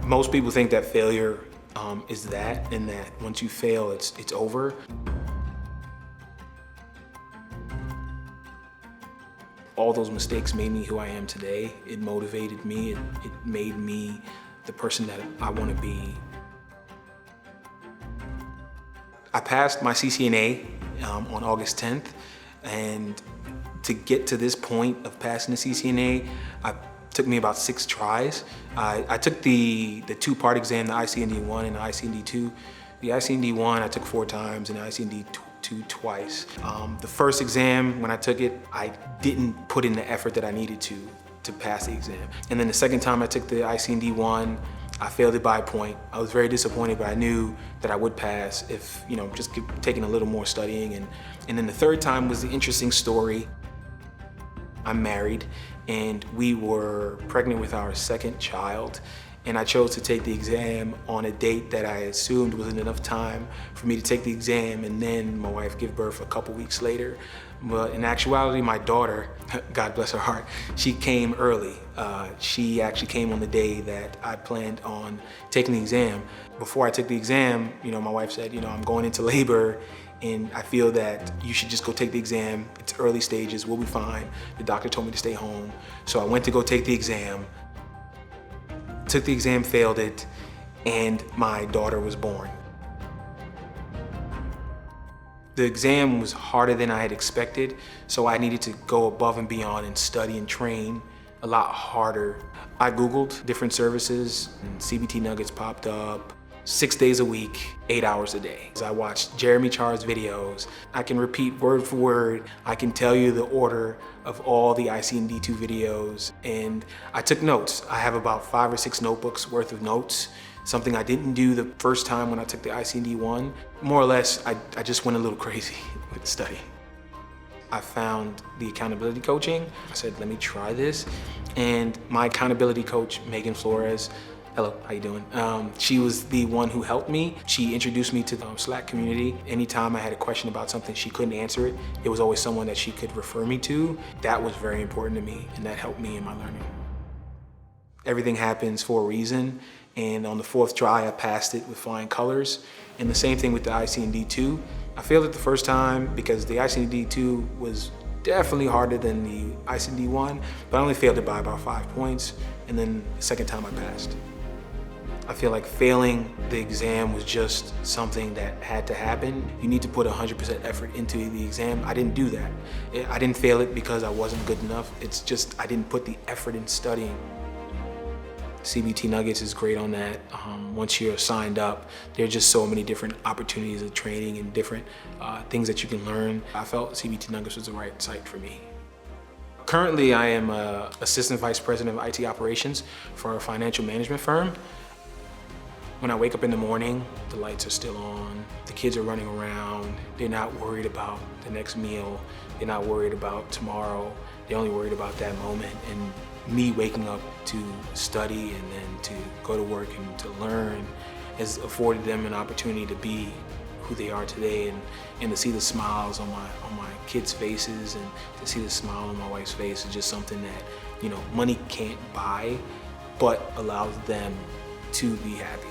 Most people think that failure is that, and that once you fail, it's over. All those mistakes made me who I am today. It motivated me, it made me the person that I want to be. I passed my CCNA on August 10th, and to get to this point of passing the CCNA, it took me about 6 tries. I took the two-part exam, the ICND-1 and the ICND-2. The ICND-1 I took 4 times, and the ICND-2 twice. The first exam, when I took it, I didn't put in the effort that I needed to pass the exam. And then the second time I took the ICND-1, I failed it by a point. I was very disappointed, but I knew that I would pass if, just taking a little more studying. And then the third time was the interesting story. I'm married, and we were pregnant with our second child, and I chose to take the exam on a date that I assumed wasn't enough time for me to take the exam, and then my wife gave birth a couple weeks later. But in actuality, my daughter, God bless her heart, she came early. She actually came on the day that I planned on taking the exam. Before I took the exam, my wife said, I'm going into labor, and I feel that you should just go take the exam. It's early stages, we'll be fine. The doctor told me to stay home. So I went to go take the exam, took the exam, failed it, and my daughter was born. The exam was harder than I had expected, so I needed to go above and beyond and study and train a lot harder. I Googled different services, and CBT Nuggets popped up. 6 days a week, 8 hours a day. I watched Jeremy Char's videos. I can repeat word for word. I can tell you the order of all the ICND-2 videos, and I took notes. I have about 5 or 6 notebooks worth of notes, something I didn't do the first time when I took the ICND-1. More or less, I just went a little crazy with the study. I found the accountability coaching. I said, let me try this. And my accountability coach, Megan Flores, hello, how you doing? She was the one who helped me. She introduced me to the Slack community. Anytime I had a question about something, she couldn't answer it. It was always someone that she could refer me to. That was very important to me, and that helped me in my learning. Everything happens for a reason, and on the 4th try, I passed it with flying colors. And the same thing with the ICND-2. I failed it the first time because the ICND-2 was definitely harder than the ICND-1, but I only failed it by about 5 points, and then the second time I passed. I feel like failing the exam was just something that had to happen. You need to put 100% effort into the exam. I didn't do that. I didn't fail it because I wasn't good enough. It's just I didn't put the effort in studying. CBT Nuggets is great on that. Once you're signed up, there are just so many different opportunities of training and different things that you can learn. I felt CBT Nuggets was the right site for me. Currently, I am Assistant Vice President of IT Operations for a financial management firm. When I wake up in the morning, the lights are still on, the kids are running around, they're not worried about the next meal, they're not worried about tomorrow, they're only worried about that moment. And me waking up to study and then to go to work and to learn has afforded them an opportunity to be who they are today, and to see the smiles on my kids' faces and to see the smile on my wife's face is just something that money can't buy, but allows them to be happy.